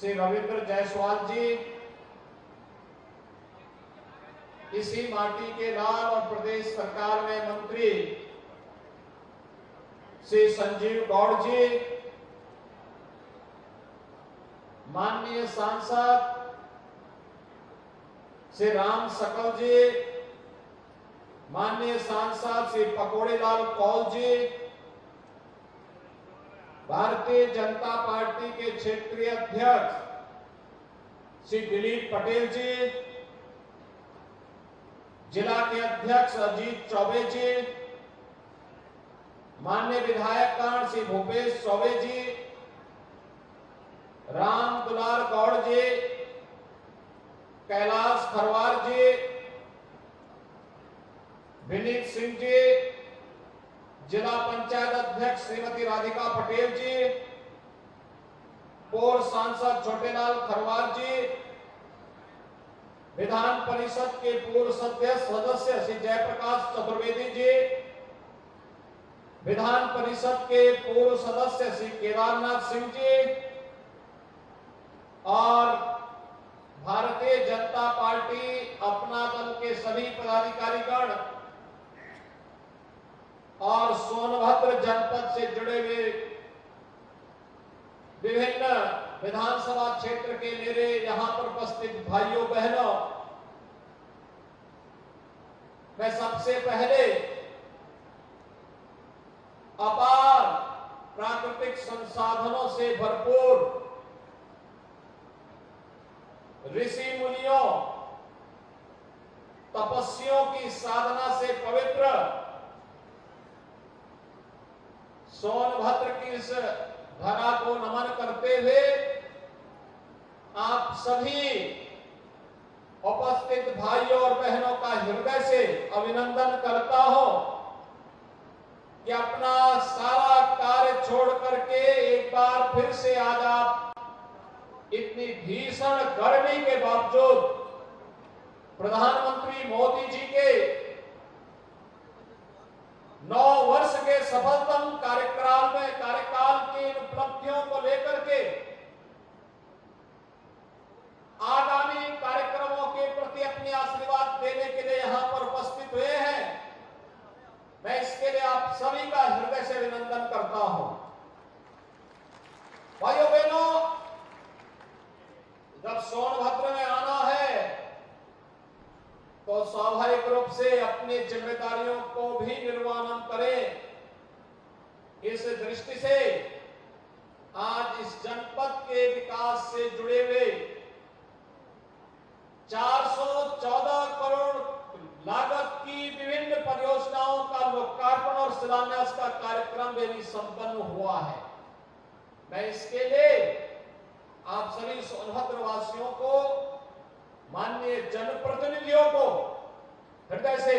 श्री रविंद्र जायसवाल जी, इसी माटी के लाल और प्रदेश सरकार में मंत्री श्री संजीव गौड़ जी, माननीय सांसद श्री राम सकल जी, माननीय सांसद श्री पकोड़े लाल कौल जी, भारतीय जनता पार्टी के क्षेत्रीय अध्यक्ष श्री दिलीप पटेल जी, जिला के अध्यक्ष अजीत चौबे जी, माननीय विधायकगण श्री भूपेश चौबे जी, राम दुलार गौड़ जी, कैलाश खरवार जी, विनीत सिंह जी, जिला पंचायत अध्यक्ष श्रीमती राधिका पटेल जी, पूर्व सांसद छोटेलाल खरवार जी, विधान परिषद के पूर्व सदस्य श्री जयप्रकाश चतुर्वेदी जी, विधान परिषद के पूर्व सदस्य श्री केदारनाथ सिंह जी और भारतीय जनता पार्टी अपना दल के सभी पदाधिकारीगण और सोनभद्र जनपद से जुड़े हुए विभिन्न विधानसभा क्षेत्र के मेरे यहां पर उपस्थित भाइयों बहनों, मैं सबसे पहले अपार प्राकृतिक संसाधनों से भरपूर ऋषि मुनियों तपस्वियों की साधना से पवित्र सोनभद्र की इस धरा को नमन करते हुए आप सभी उपस्थित भाइयों और बहनों का हृदय से अभिनंदन करता हूं कि अपना सारा कार्य छोड़ करके एक बार फिर से आज आप इतनी भीषण गर्मी के बावजूद प्रधानमंत्री मोदी जी के 9 वर्ष के सफलतम कार्यकाल की उपलब्धियों को लेकर के आगामी कार्यक्रमों के प्रति अपने आशीर्वाद देने के लिए यहां पर उपस्थित हुए हैं। मैं इसके लिए आप सभी का हृदय से अभिनंदन करता हूं। भाइयों बहनों, जब सोनभद्र में आना है तो स्वाभाविक रूप से अपनी जिम्मेदारियों को भी निर्वहन करें। इस दृष्टि से आज इस जनपद के विकास से जुड़े हुए 414 करोड़ लागत की विभिन्न परियोजनाओं का लोकार्पण और शिलान्यास का कार्यक्रम भी संपन्न हुआ है। मैं इसके लिए आप सभी सोनभद्र वासियों को, माननीय जनप्रतिनिधियों को हृदय से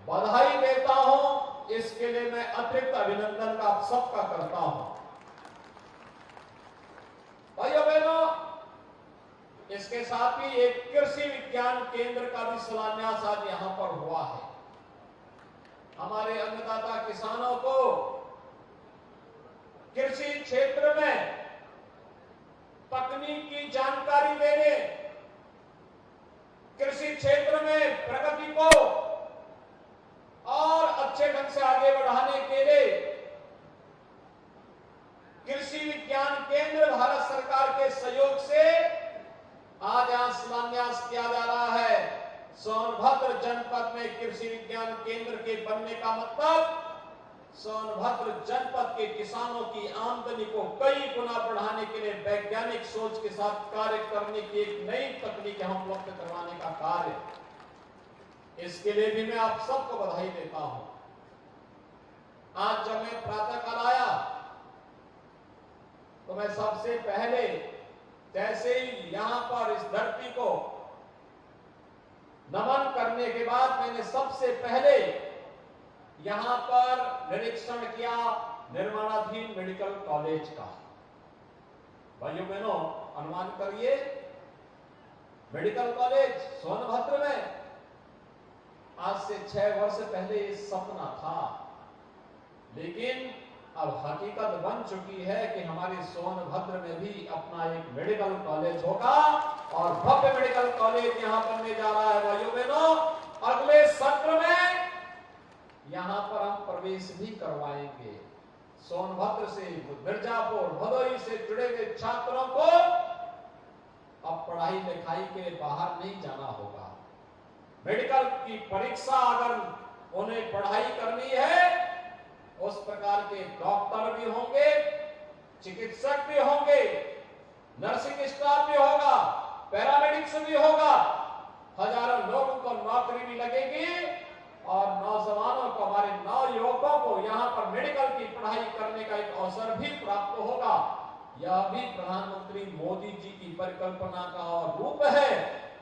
बधाई देता हूं। इसके लिए मैं अतिरिक्त अभिनंदन का आप सबका करता हूं। भाइयों बहनों, इसके साथ ही एक कृषि विज्ञान केंद्र का भी शिलान्यास आज यहां पर हुआ है। हमारे अन्नदाता किसानों को कृषि क्षेत्र में तकनीक की जानकारी देने, कृषि क्षेत्र में प्रगति को और अच्छे ढंग से आगे बढ़ाने के लिए कृषि विज्ञान केंद्र भारत सरकार के सहयोग से आज यहां शिलान्यास किया जा रहा है। सोनभद्र जनपद में कृषि विज्ञान केंद्र के बनने का मतलब सोनभद्र जनपद के किसानों की आमदनी को कई गुना बढ़ाने के लिए वैज्ञानिक सोच के साथ कार्य करने की एक नई तकनीक हम उपलब्ध करवाने का कार्य, इसके लिए भी मैं आप सबको बधाई देता हूं। आज जब मैं प्रातःकाल आया तो मैं सबसे पहले जैसे ही यहां पर इस धरती को नमन करने के बाद मैंने सबसे पहले यहां पर निरीक्षण किया निर्माणाधीन मेडिकल कॉलेज का। भाइयों बहनों, अनुमान करिए, मेडिकल कॉलेज सोनभद्र में आज से 6 वर्ष पहले ये सपना था, लेकिन अब हकीकत बन चुकी है कि हमारे सोनभद्र में भी अपना एक मेडिकल कॉलेज होगा और भव्य मेडिकल कॉलेज यहां बनने जा रहा है। भाइयों बहनों, अगले सत्र में यहां पर हम प्रवेश भी करवाएंगे। सोनभद्र से, मिर्जापुर, भदोही से जुड़े हुए छात्रों को अब पढ़ाई लिखाई के लिए बाहर नहीं जाना होगा। मेडिकल की परीक्षा अगर उन्हें पढ़ाई करनी है, उस प्रकार के डॉक्टर भी होंगे, चिकित्सक भी होंगे, नर्सिंग स्टाफ भी होगा, पैरामेडिक्स भी होगा, हजारों लोगों को नौकरी भी लगेगी और नौजवानों को, हमारे नवयुवकों को यहां पर मेडिकल की पढ़ाई करने का एक अवसर भी प्राप्त होगा। यह भी प्रधानमंत्री मोदी जी की परिकल्पना का रूप है,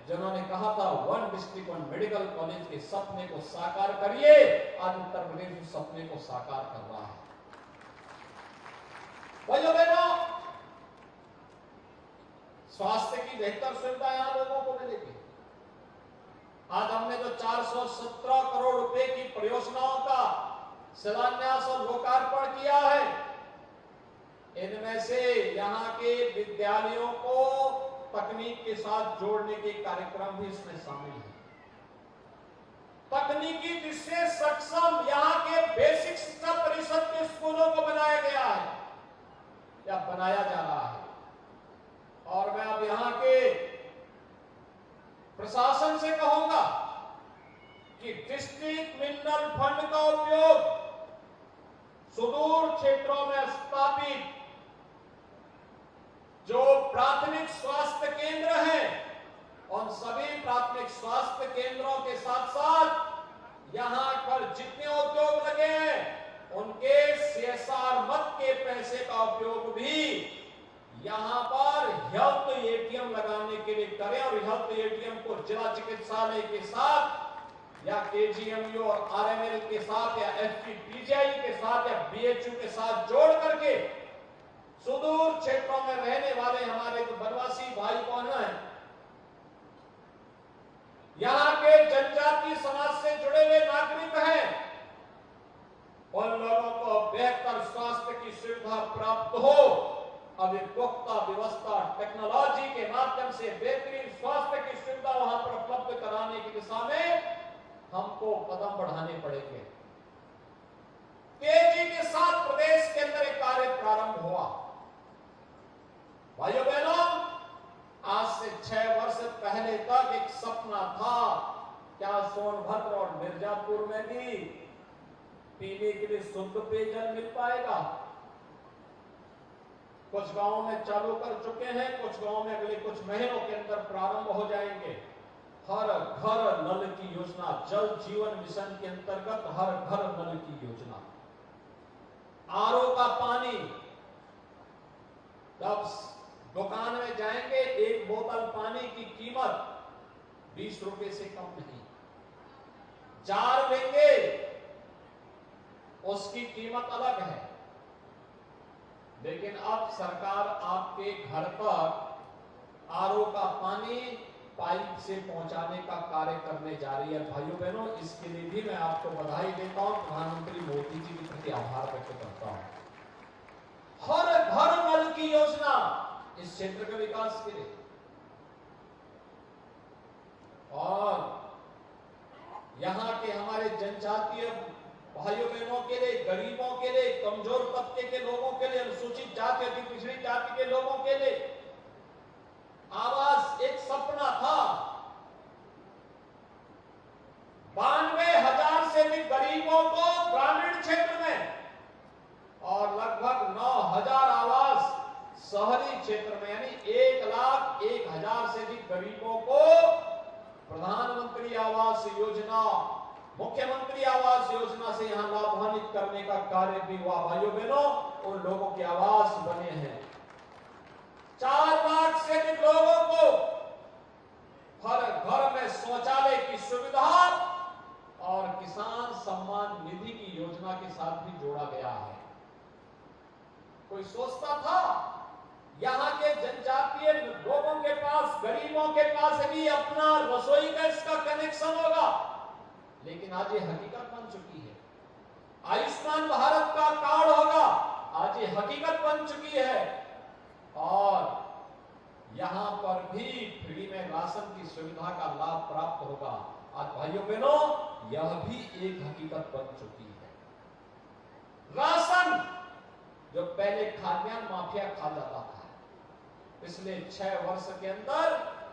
जिन्होंने कहा था 1 डिस्ट्रिक्ट 1 मेडिकल कॉलेज के सपने को साकार करिए। आज उत्तर प्रदेश उस सपने को साकार कर रहा है। भाइयों बहनों, स्वास्थ्य की बेहतर सुविधा यहां लोगों को मिलेगी। आज हमने जो 417 करोड़ रुपए की परियोजनाओं का शिलान्यास और लोकार्पण किया है, इनमें से यहां के विद्यालयों को तकनीक के साथ जोड़ने के कार्यक्रम भी इसमें शामिल है। तकनीकी दृष्टि से सक्षम यहां के बेसिक शिक्षा परिषद के स्कूलों को बनाया गया है या बनाया जा रहा है। और मैं अब यहां के प्रशासन से कहूंगा कि डिस्ट्रिक्ट मिनरल फंड का उपयोग सुदूर क्षेत्रों में स्थापित जो प्राथमिक स्वास्थ्य केंद्र हैं, उन सभी प्राथमिक स्वास्थ्य केंद्रों के साथ साथ यहां पर जितने उद्योग लगे हैं, उनके CSR मद के पैसे का उपयोग भी यहां पर हेल्थ एटीएम लगाने के लिए करें और हेल्थ एटीएम को जिला चिकित्सालय के साथ या KGMU और RML के साथ या FPPGI के साथ या BHU के साथ जोड़ करके सुदूर क्षेत्रों में रहने वाले हमारे जो वनवासी भाई बहन हैं, यहां के जनजातीय समाज से जुड़े हुए नागरिक हैं, उन लोगों को बेहतर स्वास्थ्य की सुविधा प्राप्त हो। अब एक पुख्ता व्यवस्था टेक्नोलॉजी के माध्यम से बेहतरीन स्वास्थ्य की सुविधा वहां पर उपलब्ध कराने की दिशा में हमको कदम बढ़ाने पड़ेंगे। तेजी के साथ प्रदेश के अंदर एक कार्य प्रारंभ हुआ। भाइयों बहनों, आज से 6 वर्ष पहले तक एक सपना था, क्या सोनभद्र और मिर्जापुर में भी पीने के लिए शुद्ध पेयजल मिल पाएगा? कुछ गांवों में चालू कर चुके हैं, कुछ गांवों में अगले कुछ महीनों के अंदर प्रारंभ हो जाएंगे। हर घर नल की योजना, जल जीवन मिशन के अंतर्गत हर घर नल की योजना। RO का पानी, जब दुकान में जाएंगे, एक बोतल पानी की कीमत 20 रुपए से कम नहीं। जार लेंगे, उसकी कीमत अलग है। लेकिन अब सरकार आपके घर तक RO का पानी पाइप से पहुंचाने का कार्य करने जा रही है। भाइयों बहनों, इसके लिए भी मैं आपको बधाई देता हूं, प्रधानमंत्री मोदी जी के प्रति आभार व्यक्त करता हूं। हर घर नल की योजना इस क्षेत्र के विकास के लिए, और यहां के हमारे जनजातीय भाइयों बहनों के लिए, गरीबों के लिए, कमजोर तबके के लोगों के लिए, अनुसूचित जाति, अति पिछड़ी जाति के लोगों के लिए आवास एक सपना था। 92,000 से भी गरीबों को ग्रामीण क्षेत्र में और लगभग 9,000 आवास शहरी क्षेत्र में, यानी 1,01,000 से भी गरीबों को प्रधानमंत्री आवास योजना, मुख्यमंत्री आवास योजना से यहां लाभान्वित करने का कार्य भी हुआ। भाइयों बहनों, उन लोगों के आवास बने हैं। 4 लाख से अधिक लोगों को हर घर में शौचालय की सुविधा और किसान सम्मान निधि की योजना के साथ भी जोड़ा गया है। कोई सोचता था यहां के जनजातीय लोगों के पास, गरीबों के पास भी अपना रसोई गैस का कनेक्शन होगा? लेकिन आज ये हकीकत बन चुकी है। आयुष्मान भारत का कार्ड होगा, आज ये हकीकत बन चुकी है। और यहां पर भी फ्री में राशन की सुविधा का लाभ प्राप्त होगा। आज भाइयों बहनों, यह भी एक हकीकत बन चुकी है। राशन जो पहले खाद्यान्न माफिया खा जाता था, पिछले 6 वर्ष के अंदर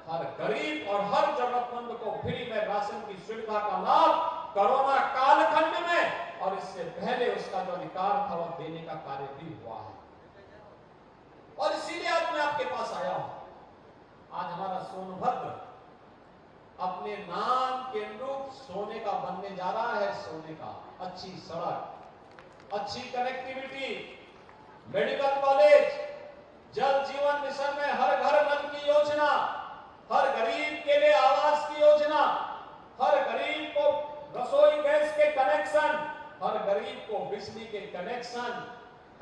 हर गरीब और हर जरूरतमंद को फ्री में राशन की सुविधा का लाभ कोरोना कालखंड में और इससे पहले उसका जो अधिकार था वह देने का कार्य भी हुआ है। और इसीलिए आज मैं आपके पास आया हूं। आज हमारा सोनभद्र अपने नाम के अनुरूप सोने का बनने जा रहा है। सोने का, अच्छी सड़क, अच्छी कनेक्टिविटी, मेडिकल कॉलेज, जल जीवन मिशन में हर घर नल की योजना, हर गरीब के लिए आवास की योजना, हर गरीब को रसोई गैस के कनेक्शन, हर गरीब को बिजली के कनेक्शन,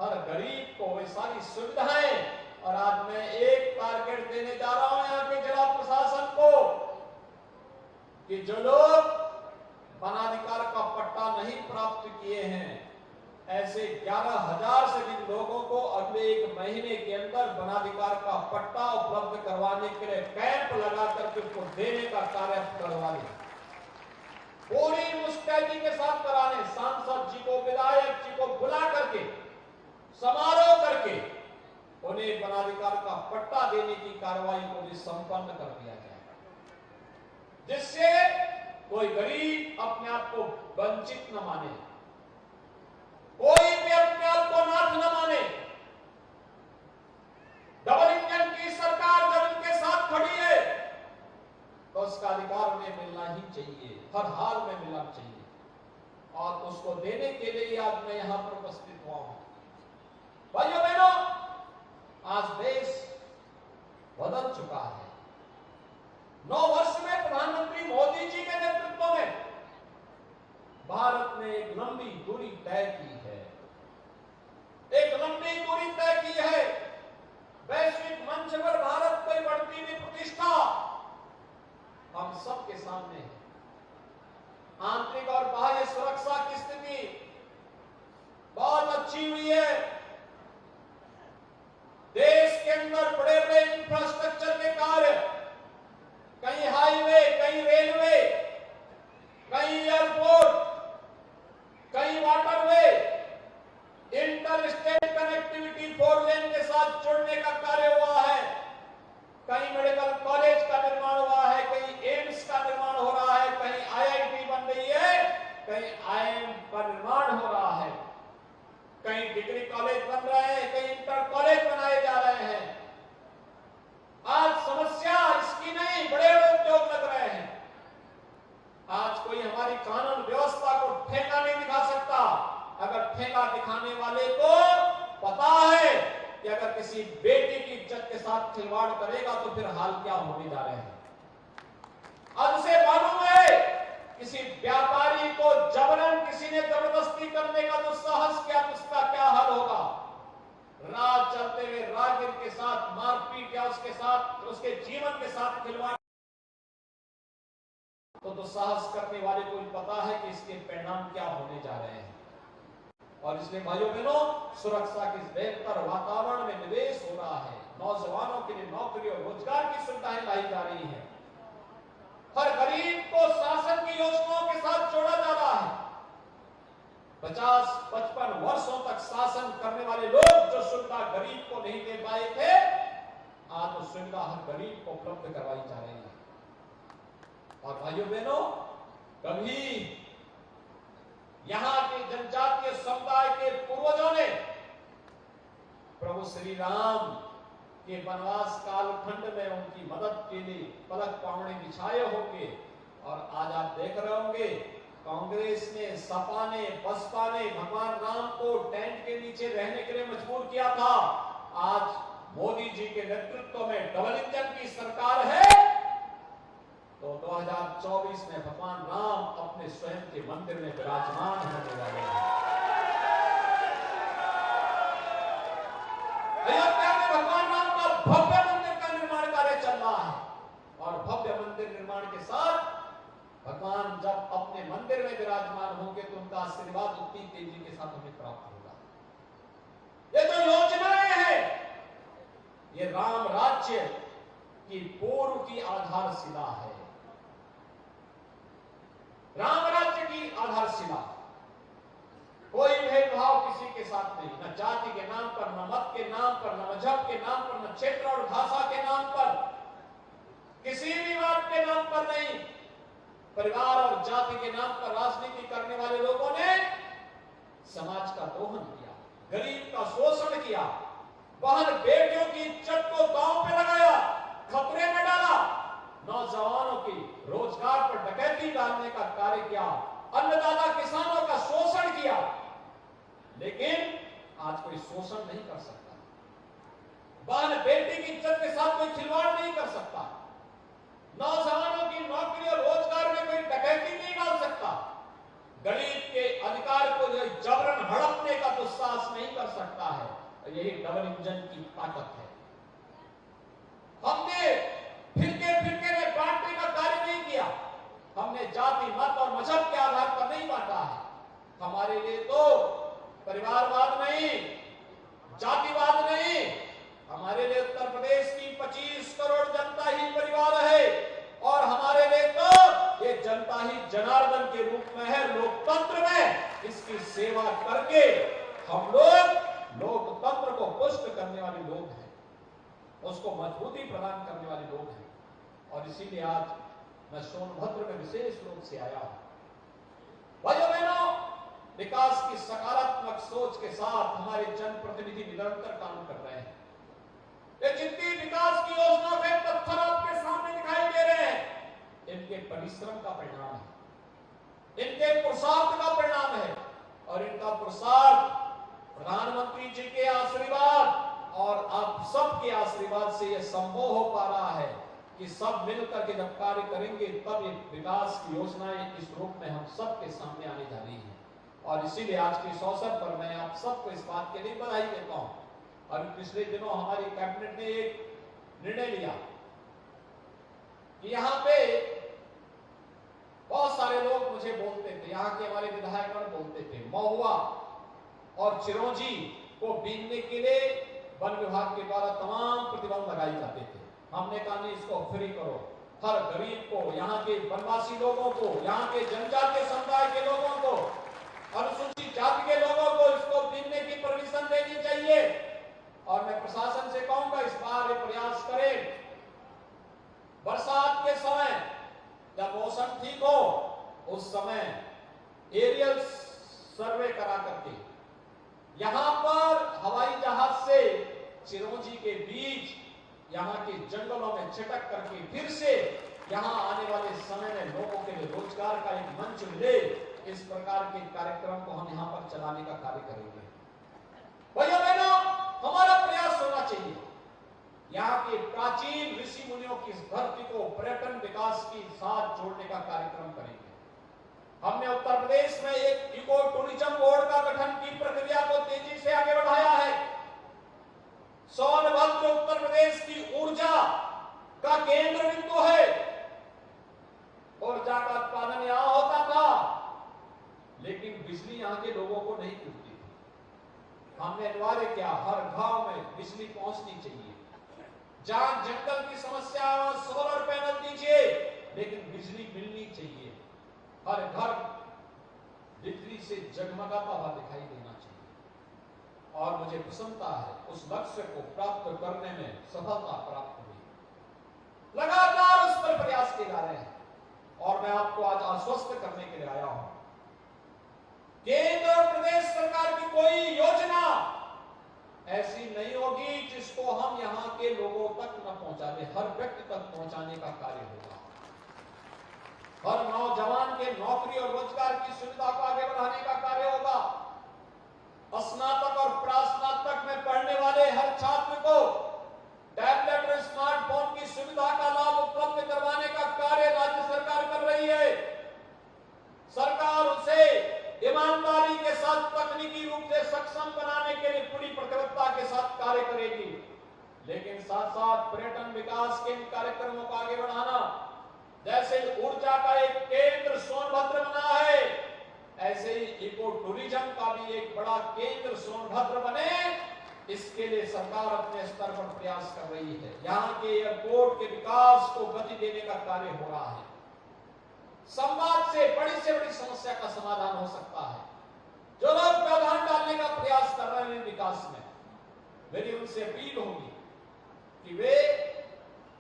हर गरीब को वे सारी सुविधाएं। और आज मैं एक टारगेट देने जा रहा हूं यहां के जिला प्रशासन को कि जो लोग वनाधिकार का पट्टा नहीं प्राप्त किए हैं, ऐसे 11,000 से अधिक लोगों को अगले 1 महीने के अंदर वनाधिकार का पट्टा उपलब्ध करवाने के लिए कैंप लगा करके उसको देने का कार्य करवाने, पूरी मुस्तैदी के साथ कराने, सांसद जी को, विधायक जी को बुला करके समारोह करके उन्हें वनाधिकार का पट्टा देने की कार्रवाई को भी संपन्न कर दिया जाए, जिससे कोई गरीब अपने आप को वंचित न माने, कोई भी अपने आप को नाथ न माने। डबल इंजन की सरकार जब इनके साथ खड़ी है तो उसका अधिकार उन्हें मिलना ही चाहिए, हर हाल में मिलना चाहिए। और उसको देने के लिए आज मैं यहां पर उपस्थित हुआ हूं। भाइयों बहनों, आज देश बदल चुका है। 9 वर्ष में प्रधानमंत्री मोदी जी के नेतृत्व में भारत ने एक लंबी दूरी तय की है, एक लंबी दूरी तय की है। वैश्विक मंच पर भारत को बढ़ती हुई प्रतिष्ठा हम सबके सामने है। आंतरिक और बाह्य सुरक्षा की स्थिति बहुत अच्छी हुई है। देश के अंदर बड़े बड़े इंफ्रास्ट्रक्चर के कार्य, कहीं हाईवे, कहीं रेलवे, कहीं एयरपोर्ट, कहीं वाटरवे, इंटर स्टेट कनेक्टिविटी 4 लेन के साथ जोड़ने का कार्य हुआ है। कहीं मेडिकल कॉलेज का निर्माण हुआ है, कहीं एम्स का निर्माण हो रहा है, कहीं आईआईटी बन रही है, कहीं आईएम का निर्माण हो रहा है, कहीं डिग्री कॉलेज बन रहे हैं, कहीं इंटर कॉलेज बनाए जा रहे हैं। आज समस्या इसकी नहीं, बड़े बड़े उद्योग लग रहे हैं। आज कोई हमारी कानून व्यवस्था को ठेका नहीं दिखा सकता। अगर ठेका दिखाने वाले को पता है कि अगर किसी बेटी की इज्जत के साथ खिलवाड़ करेगा तो फिर हाल क्या होने जा रहे हैं। आज उसे मालूम है किसी व्यापारी को जबरन किसी ने जबरदस्ती करने का तो साहस किया तो उसका क्या हाल होगा। राह चलते हुए राहगीर के साथ मारपीट या उसके साथ उसके जीवन के साथ खिलवाड़ तो साहस करने वाले को पता है कि इसके परिणाम क्या होने जा रहे हैं। और इसलिए भाइयों बहनों, सुरक्षा के बेहतर वातावरण में निवेश हो रहा है। नौजवानों के लिए नौकरी और रोजगार की सुविधाएं लाई जा रही हैं। हर गरीब को शासन की योजनाओं के साथ जोड़ा जा रहा है। 50-55 वर्षों तक शासन करने वाले लोग जो सुविधा गरीब को नहीं दे पाए थे, आज वो सुविधा हर गरीब को उपलब्ध करवाई जा रही है। और भाइयों बहनों, कभी यहां के जनजातीय समुदाय के पूर्वजों ने प्रभु श्री राम के वनवास कालखंड में उनकी मदद के लिए पलक पावड़े बिछाए होंगे। और आज आप देख रहे होंगे कांग्रेस ने, सपा ने, बसपा ने भगवान राम को टेंट के नीचे रहने के लिए मजबूर किया था। आज मोदी जी के नेतृत्व में डबल इंजन की सरकार है तो 2024 में भगवान राम अपने स्वयं के मंदिर में विराजमान होने वाले हैं। अयोध्या में भगवान राम का भव्य मंदिर का निर्माण कार्य चल रहा है। और भव्य मंदिर निर्माण के साथ भगवान जब अपने मंदिर में विराजमान होंगे तो उनका आशीर्वाद उतनी तेजी के साथ हमें प्राप्त होगा। ये जो योजनाएं हैं, ये राम राज्य की पूर्व की आधारशिला है। राम राज्य की आधारशिला, कोई भेदभाव किसी के साथ नहीं, न जाति के नाम पर, न मत के नाम पर, न मजहब के नाम पर, न क्षेत्र और भाषा के नाम पर, किसी भी बात के नाम पर नहीं। परिवार और जाति के नाम पर राजनीति करने वाले लोगों ने समाज का दोहन किया, गरीब का शोषण किया, बहन बेटियों की इज्जत को दांव पे लगाया, खतरे में डाला, नौजवानों की रोजगार पर डकैती डालने का कार्य किया, अन्नदाता किसानों का शोषण किया। लेकिन आज कोई शोषण नहीं कर सकता, बहन बेटी की इज्जत के साथ कोई खिलवाड़ नहीं कर सकता, नौजवानों की नौकरी और रोजगार में कोई डकैती नहीं डाल सकता, गरीब के अधिकार को जबरन हड़पने का दुस्साहस नहीं कर सकता है। यही डबल इंजन की ताकत है। हमने फिरके में बांटने का कार्य नहीं किया, हमने जाति मत और मजहब के आधार पर नहीं बांटा है। हमारे लिए तो परिवारवाद नहीं, जातिवाद नहीं, हमारे लिए उत्तर प्रदेश की 25 करोड़ जनता ही परिवार है, और हमारे लिए तो ये जनता ही जनार्दन के रूप में है। लोकतंत्र में इसकी सेवा करके हम लोग लोकतंत्र को पुष्ट करने वाले लोग हैं, उसको मजबूती प्रदान करने वाले लोग हैं। और इसीलिए आज मैं सोनभद्र में विशेष रूप से आया हूं। भाइयों बहनों, विकास की सकारात्मक सोच के साथ हमारे जनप्रतिनिधि निरंतर काम कर रहे हैं। ये जितनी विकास की योजना के पत्थर आपके सामने दिखाई दे रहे हैं, इनके परिश्रम का परिणाम है, इनके पुरुषार्थ का परिणाम है, और इनका पुरुषार्थ प्रधानमंत्री जी के आशीर्वाद और आप सबके आशीर्वाद से यह संभव हो पा रहा है कि सब मिलकर के जब कार्य करेंगे तब ये विकास की योजनाएं इस रूप में हम सबके सामने आने जा रही हैं। और इसीलिए आज के इस अवसर पर मैं आप सबको इस बात के लिए बधाई देता हूं। और पिछले दिनों हमारी कैबिनेट ने एक निर्णय लिया कि यहाँ पे बहुत सारे लोग मुझे बोलते थे, यहाँ के हमारे विधायकगण बोलते थे, महुआ और चिरौंजी को बीनने के लिए वन विभाग के द्वारा तमाम प्रतिबंध लगाए जाते थे। हमने कहा नहीं, इसको फ्री करो, हर गरीब को, यहाँ के वनवासी लोगों को, यहाँ के जनजातीय समुदाय के लोगों को, अनुसूचित जाति के लोगों को इसको बीनने की परमिशन देनी चाहिए। और मैं प्रशासन से कहूंगा इस बार ये प्रयास करें, बरसात के समय जब मौसम ठीक हो उस समय एरियल सर्वे करा करके यहां पर हवाई जहाज से चिरौंजी के बीज यहाँ के जंगलों में छिटक करके फिर से यहाँ आने वाले समय में लोगों के लिए रोजगार का एक मंच मिले, इस प्रकार के कार्यक्रम को हम यहाँ पर चलाने का कार्य करेंगे। भाइयों बहनों, हमारा प्रयास होना चाहिए यहाँ के प्राचीन ऋषि मुनियों की इस धरती को पर्यटन विकास के साथ जोड़ने का कार्यक्रम करेंगे। हमने उत्तर प्रदेश में एक इको टूरिज्म बोर्ड का गठन की प्रक्रिया को तेजी से आगे बढ़ाया है। सोनभद्र उत्तर प्रदेश की ऊर्जा का केंद्र बिंदु है। ऊर्जा का उत्पादन यहां होता था, लेकिन बिजली यहां के लोगों को नहीं मिलती थी। हमने अनिवार्य किया, हर गांव में बिजली पहुंचनी चाहिए। जहां जंगल की समस्या है वहां सोलर पैनल दीजिए, लेकिन बिजली मिलनी चाहिए। हर घर बिजली से जगमगाता हुआ दिखाई देना चाहिए। और मुझे प्रसन्नता है उस लक्ष्य को प्राप्त करने में सफलता प्राप्त हुई। लगातार उस पर प्रयास किए जा रहे हैं और मैं आपको आज आश्वस्त करने के लिए आया हूं, केंद्र और प्रदेश सरकार की कोई योजना ऐसी नहीं होगी जिसको हम यहां के लोगों तक न पहुंचा दे। हर व्यक्ति तक पहुंचाने का कार्य होगा। हर नौजवान के नौकरी और रोजगार की सुविधा को आगे बढ़ाने का कार्य होगा। स्नातक और प्रास्नातक में पढ़ने वाले हर छात्र को टैबलेट और स्मार्टफोन की सुविधा का लाभ उपलब्ध करवाने का कार्य राज्य सरकार कर रही है। सरकार उसे ईमानदारी के साथ तकनीकी रूप से सक्षम बनाने के लिए पूरी प्रतिबद्धता के साथ कार्य करेगी। लेकिन साथ साथ पर्यटन विकास के कार्यक्रमों को आगे बढ़ाना, जैसे ऊर्जा का एक केंद्र सोनभद्र बना है, ऐसे ही इको टूरिज्म का भी एक बड़ा केंद्र सोनभद्र बने, इसके लिए सरकार अपने स्तर पर प्रयास कर रही है। यहाँ के एयरपोर्ट के विकास को गति देने का कार्य हो रहा है। संवाद से बड़ी समस्या का समाधान हो सकता है। जो लोग व्यवधान डालने का प्रयास कर रहे हैं विकास में, मेरी उनसे अपील होगी कि वे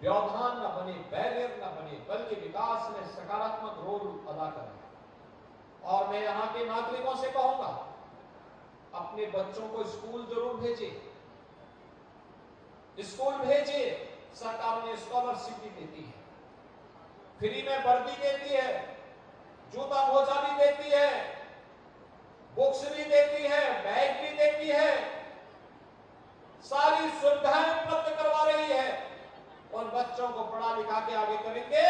व्यवधान न बने, बैरियर न बने, बल्कि विकास में सकारात्मक रोल अदा करें। और मैं यहाँ के नागरिकों से कहूंगा, अपने बच्चों को स्कूल जरूर भेजिए, स्कूल भेजिए। सरकार ने स्कॉलरशिप भी देती है, फ्री में वर्दी देती है, जूता मोजा भी देती है, बुक्स भी देती है, बैग भी देती है, सारी सुविधाएं उपलब्ध करवा रही है। और बच्चों को पढ़ा लिखा के आगे करेंगे,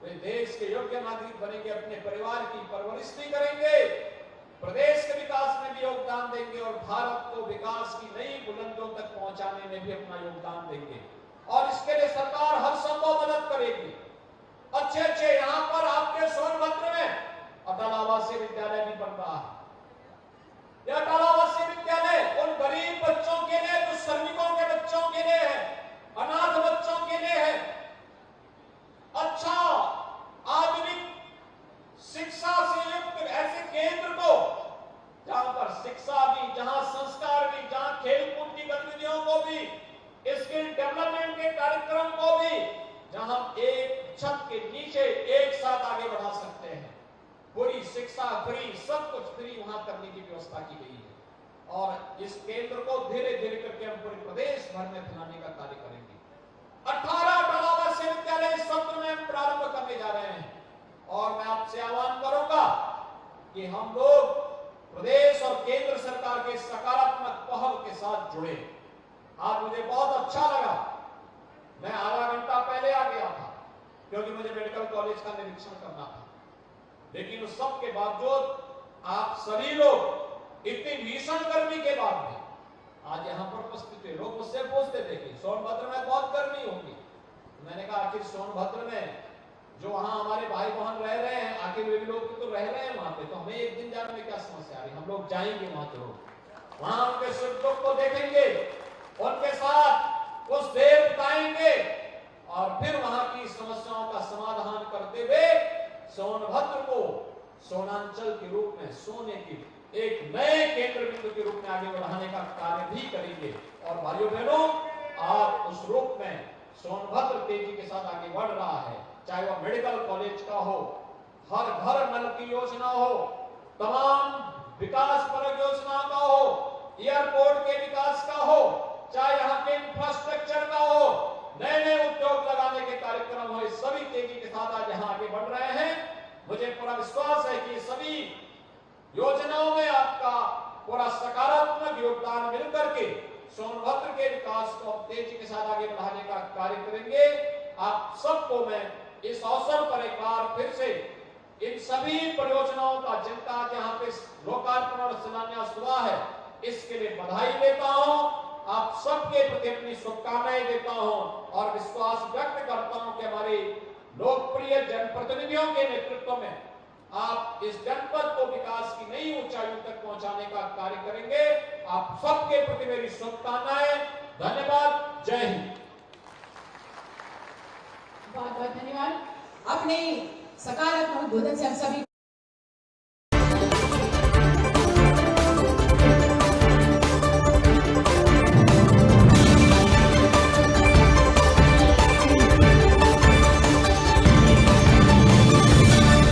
वे देश के योग्य नागरिक बनेंगे, अपने परिवार की परवरिश भी करेंगे, प्रदेश के विकास में भी योगदान देंगे और भारत को विकास की नई बुलंदियों तक पहुंचाने में भी अपना योगदान देंगे। और इसके लिए सरकार हर संभव मदद करेगी। अच्छे यहाँ पर आपके सोनभद्र में अटल आवासीय विद्यालय भी बन रहा है। यह अटल आवासीय विद्यालय उन गरीब बच्चों के लिए, जो श्रमिकों के बच्चों के लिए है, अनाथ बच्चों के लिए है। अच्छा आधुनिक शिक्षा से युक्त ऐसे केंद्र को, जहां पर शिक्षा भी, जहां संस्कार भी, जहां खेलकूद की गतिविधियों को भी, स्किल डेवलपमेंट के कार्यक्रम को भी, जहां एक छत के नीचे एक साथ आगे बढ़ा सकते हैं। पूरी शिक्षा फ्री, सब कुछ फ्री वहां करने की व्यवस्था की गई है। और इस केंद्र को धीरे धीरे करके हम पूरे प्रदेश भर में फैलाने का कार्य करेंगे। 18 अटल आवासीय विद्यालय इस सत्र में हम प्रारंभ करने जा रहे हैं। और मैं आपसे आह्वान करूंगा कि हम लोग प्रदेश और केंद्र सरकार के सकारात्मक पहल के साथ जुड़े। आज मुझे बहुत अच्छा लगा, मैं आधा घंटा पहले आ गया था क्योंकि मुझे मेडिकल कॉलेज का निरीक्षण करना था, लेकिन उस सब के बावजूद आप सभी लोग इतनी भीषण गर्मी के बाद में आज यहाँ पर उपस्थित थे। लोग मुझसे पूछते थे कि सोनभद्र में बहुत गर्मी होगी। मैंने कहा आखिर सोनभद्र में जो वहां हमारे भाई बहन रह रहे हैं, आखिर वे भी लोग तो रह रहे हैं वहां पे, तो हमें एक दिन जाने में क्या समस्या आ रही। हम लोग जाएंगे वहां जरूर, वहां उनके सुख दुख को देखेंगे, उनके साथ कुछ देर बिताएंगे और फिर वहां की समस्याओं का समाधान करते हुए सोनभद्र को सोनांचल के रूप में, सोने की एक नए केंद्र बिंदु के रूप में आगे बढ़ाने का कार्य भी करेंगे। और भाइयों बहनों, आज उस रूप में सोनभद्र तेजी के साथ आगे बढ़ रहा है। चाहे वह मेडिकल कॉलेज का हो, हर घर नल की योजना हो, तमाम विकास परक योजना का हो, एयरपोर्ट के विकास का हो, चाहे यहाँ के इंफ्रास्ट्रक्चर का हो, नए उद्योग लगाने के कार्यक्रम हो, सभी तेजी के साथ आज यहाँ आगे बढ़ रहे हैं। मुझे पूरा विश्वास है कि सभी योजनाओं में आपका पूरा सकारात्मक योगदान मिलकर के सोनभद्र के विकास को तेजी के साथ आगे बढ़ाने का कार्य करेंगे। आप सबको मैं इस अवसर पर एक बार फिर से इन सभी परियोजनाओं का, जिनका आज यहाँ पे लोकार्पण और शिलान्यास हुआ है, इसके लिए बधाई देता हूँ। आप सबके प्रति अपनी शुभकामनाएं देता हूँ और विश्वास व्यक्त करता हूँ कि हमारे लोकप्रिय जनप्रतिनिधियों के नेतृत्व में आप इस जनपद को विकास की नई ऊंचाइयों तक पहुंचाने का कार्य करेंगे। आप सबके प्रति मेरी शुभकामनाएं। धन्यवाद। जय हिंद। बहुत बहुत धन्यवाद। अपने सकारात्मक उद्बोधन से हम सभी